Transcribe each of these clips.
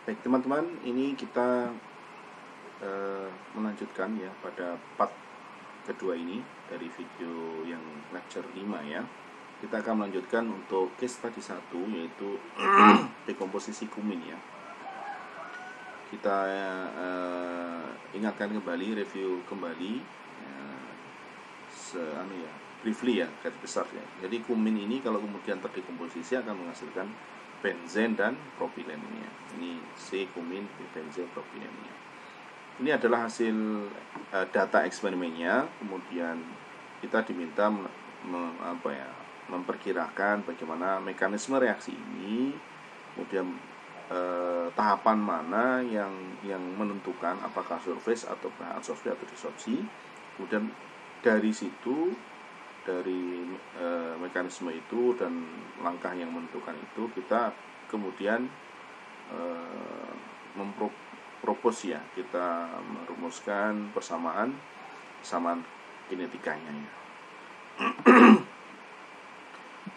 Baik teman-teman, ini kita melanjutkan ya pada part kedua ini dari video yang lecture 5 ya. Kita akan melanjutkan untuk case study 1, yaitu dekomposisi kumin ya. Kita ingatkan kembali, review kembali briefly ya, garis besar ya. Jadi kumin ini kalau kemudian terdekomposisi akan menghasilkan benzen dan propilen ini ya. Ini C kumin, benzen, propilen ini. Ini adalah hasil data eksperimennya. Kemudian kita diminta memperkirakan bagaimana mekanisme reaksi ini, kemudian tahapan mana yang menentukan apakah surface atau adsorpsi atau disorpsi. Kemudian dari situ, dari mekanisme itu dan langkah yang menentukan itu, kita kemudian propose ya, kita merumuskan persamaan kinetikanya ya.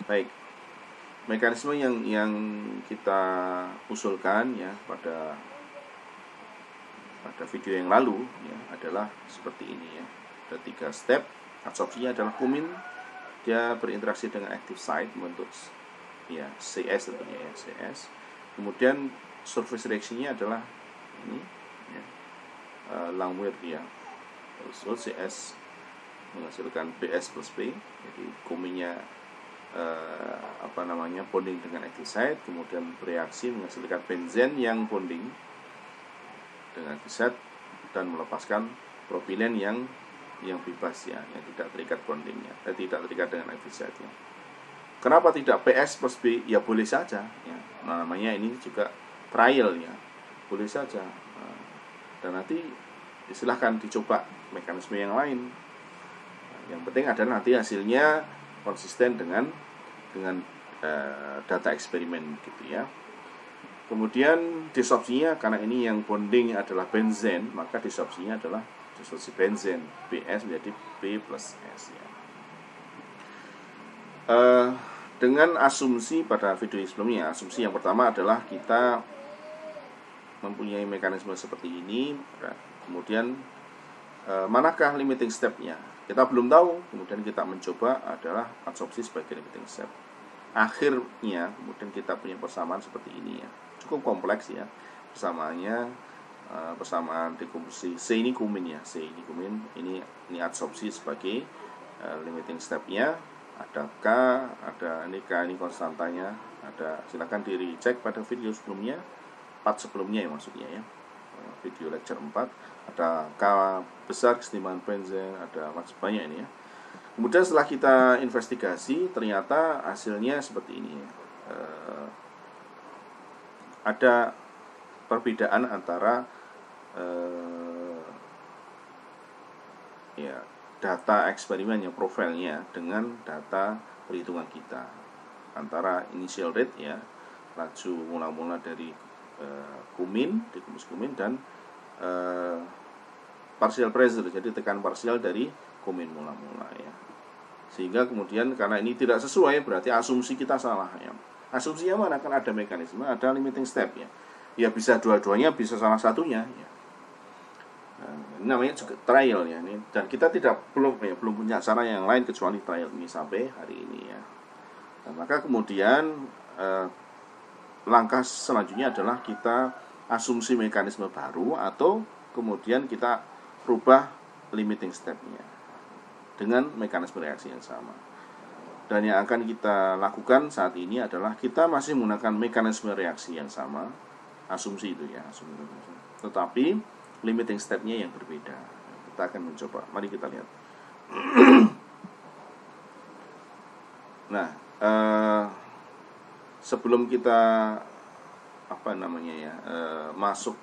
Baik, mekanisme yang kita usulkan ya pada video yang lalu ya adalah seperti ini ya. Ada 3 step. Adsorpsinya adalah kumin, dia berinteraksi dengan active site membentuk ya CS tentunya ya, CS. Kemudian surface reaksinya adalah ini ya, Langmuir ya, so CS menghasilkan BS plus B. Jadi kuminnya bonding dengan active site, kemudian bereaksi menghasilkan benzen yang bonding dengan active site dan melepaskan propilen yang bebas ya, yang tidak terikat bondingnya, tidak terikat dengan active site ya. Kenapa tidak PS plus B? Ya boleh saja ya. Nah, namanya ini juga trial ya, boleh saja. Dan nanti silahkan dicoba mekanisme yang lain. Yang penting adalah nanti hasilnya konsisten dengan data eksperimen gitu ya. Kemudian disorpsinya, karena ini yang bonding adalah benzen, maka disorpsinya adalah disorpsi benzen, BS menjadi B plus S ya. Dengan asumsi pada video sebelumnya, asumsi yang pertama adalah kita mempunyai mekanisme seperti ini. Kemudian manakah limiting step-nya? Kita belum tahu. Kemudian kita mencoba adalah adsorpsi sebagai limiting step. Akhirnya kemudian kita punya persamaan seperti ini ya. Cukup kompleks ya persamaannya. Persamaan dekomposisi C ini kumin ya, C ini kumin, ini adsorpsi sebagai limiting step-nya. Ada K, ada ini K, ini konstantanya. Ada, silakan dicek pada video sebelumnya, part sebelumnya ya maksudnya ya, video lecture 4. Ada K besar, kesetimbangan benzen, ada macam banyak ini ya. Kemudian setelah kita investigasi, ternyata hasilnya seperti ini ya. Ada perbedaan antara data eksperimennya, profilnya dengan data perhitungan kita, antara initial rate ya, laju mula-mula dari kumin, dekomposisi kumin, dan partial pressure, jadi tekan parsial dari kumin mula-mula ya. Sehingga kemudian karena ini tidak sesuai, berarti asumsi kita salah ya. Asumsinya mana? Kan ada mekanisme, ada limiting step ya. Ya bisa dua-duanya, bisa salah satunya ya. Ini namanya juga trial ya, ini. Dan kita belum punya cara yang lain kecuali trial ini sampai hari ini ya. Dan maka kemudian langkah selanjutnya adalah kita asumsi mekanisme baru, atau kemudian kita rubah limiting step-nya dengan mekanisme reaksi yang sama. Dan yang akan kita lakukan saat ini adalah kita masih menggunakan mekanisme reaksi yang sama, asumsi itu ya, tetapi limiting step-nya yang berbeda. Kita akan mencoba. Mari kita lihat. Nah, sebelum kita masuk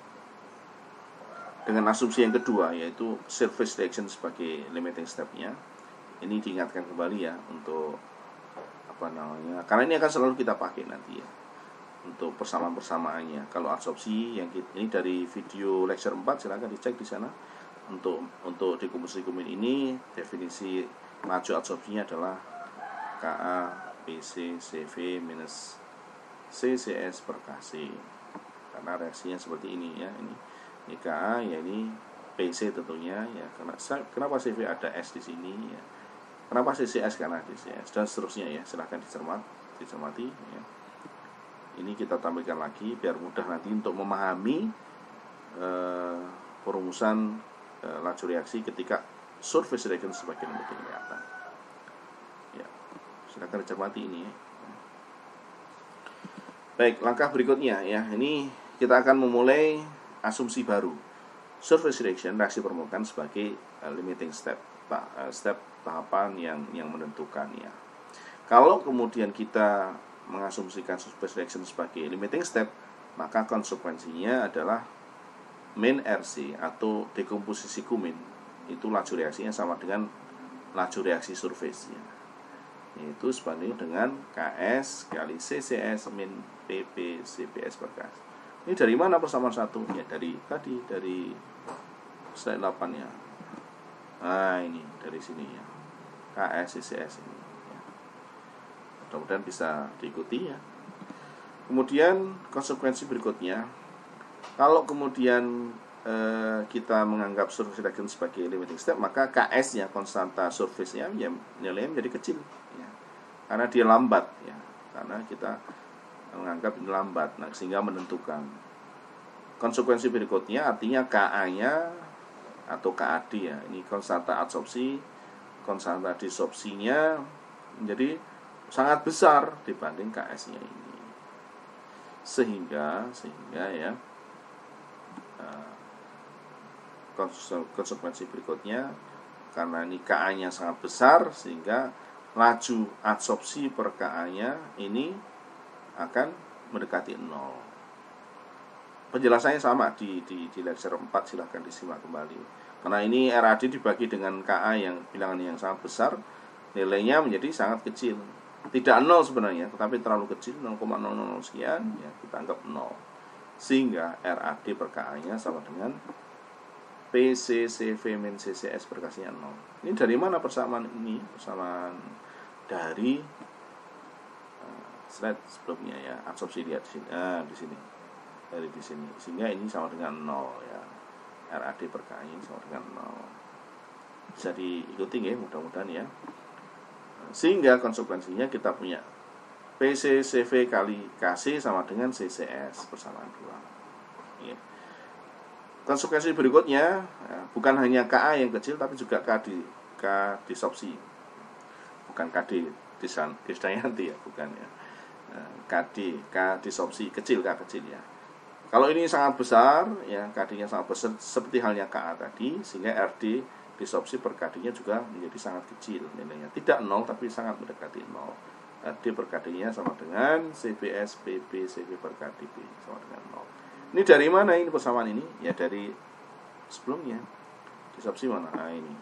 dengan asumsi yang kedua, yaitu surface reaction sebagai limiting step-nya, ini diingatkan kembali ya untuk karena ini akan selalu kita pakai nanti ya untuk persamaan-persamaannya. Kalau adsorpsi yang ini dari video lecture 4, silakan dicek di sana. Untuk dekomposisi kumin ini, definisi laju adsorpsinya adalah Ka PC CV minus CCS per Kc. karena reaksinya seperti ini ya. Ini Ka, ya ini PC tentunya ya. Kenapa CV ada S di sini ya? Kenapa CCS? Karena CCS dan seterusnya ya. Silahkan dicermati ya. Ini kita tampilkan lagi biar mudah nanti untuk memahami perumusan laju reaksi ketika surface reaction sebagai limiting reactant. Ya, silakan dicermati ini ya. Baik, langkah berikutnya ya. Ini kita akan memulai asumsi baru. Surface reaction, reaksi permukaan sebagai limiting step, tahapan yang menentukan ya. Kalau kemudian kita mengasumsikan surface reaction sebagai limiting step, maka konsekuensinya adalah main RC atau dekomposisi kumin itu laju reaksinya sama dengan laju reaksi surface ya. Yaitu sebanding dengan KS kali CCS min PP CPS per KS. Ini dari mana persamaan satu? Ya dari slide 8 ya. Nah ini dari sini ya, KS CCS ini ya. Mudah-mudahan bisa diikuti ya. Kemudian konsekuensi berikutnya, kalau kemudian kita menganggap surface reaction sebagai limiting step, maka KS-nya, konstanta surface-nya, ya, nilainya menjadi kecil ya. Karena dia lambat ya. Karena kita menganggap ini lambat, nah, sehingga menentukan. Konsekuensi berikutnya artinya KA-nya atau KAD ya. Ini konstanta adsorpsi, konstanta disorpsinya menjadi sangat besar dibanding KS-nya ini. Sehingga ya konsekuensi berikutnya, karena ini KA-nya sangat besar, sehingga laju adsorpsi per KA-nya ini akan mendekati 0. Penjelasannya sama di lecture 4, silahkan disimak kembali. Karena ini RAD dibagi dengan KA yang bilangan yang sangat besar, nilainya menjadi sangat kecil. Tidak 0 sebenarnya, tetapi terlalu kecil, 0,000 sekian, ya kita anggap 0. Sehingga RAD per KA-nya sama dengan PCCV min CCS per KS-nya 0. Ini dari mana persamaan ini? Persamaan dari slide sebelumnya ya, adsorpsi lihat di sini. Di sini. Dari di sini. Sehingga ini sama dengan 0 ya. RAD per KA ini sama dengan 0. Bisa diikuti ya, mudah-mudahan ya. Sehingga konsekuensinya kita punya PCCV kali KC sama dengan CCS persamaan 2 ya. Konsekuensi berikutnya bukan hanya KA yang kecil, tapi juga K disorpsi. Bukan KD Krisdayanti ya, bukan ya. K disorpsi kecil, K kecil ya. Kalau ini sangat besar ya, KD-nya sangat besar seperti halnya KA tadi, sehingga RD disorpsi per KD-nya juga menjadi sangat kecil nilainya. Tidak 0 tapi sangat mendekati 0. RD per KD-nya sama dengan CPS PP CV per KDB sama dengan 0. Ini dari mana ini persamaan ini? Ya dari sebelumnya. Disorpsi mana? Nah ini.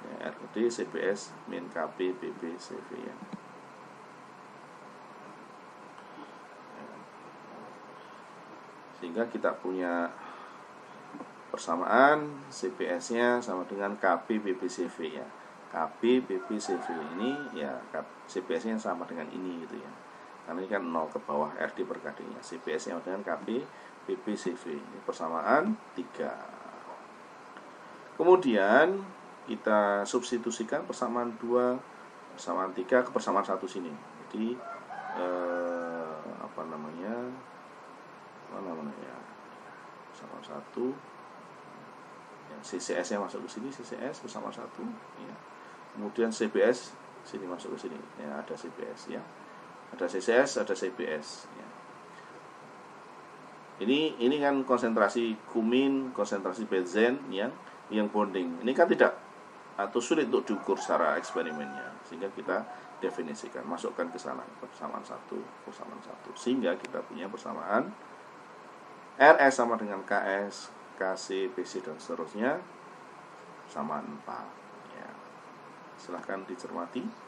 Ya, RD CPS min KP PP CV ya. Sehingga kita punya persamaan CPS-nya sama dengan KP PP CV ya. KP PP CV ini ya CPS-nya sama dengan ini gitu ya. Karena ini kan 0 ke bawah RD per KD-nya. CPS-nya sama dengan KP PP CV. Ini persamaan 3. Kemudian kita substitusikan persamaan 2, persamaan 3 ke persamaan 1 sini. Jadi persamaan 1 ya, CCS-nya masuk ke sini, CCS persamaan 1 ya. Kemudian CPS sini masuk ke sini. Ya, ada CPS ya. Ada CCS, ada CPS ya. Ini kan konsentrasi kumin, konsentrasi benzen yang bonding. Ini kan tidak atau sulit untuk diukur secara eksperimennya, sehingga kita definisikan, masukkan ke sana persamaan 1, persamaan 1, sehingga kita punya persamaan RS sama dengan KS, KC, PC dan seterusnya sama 4 ya. Silahkan dicermati.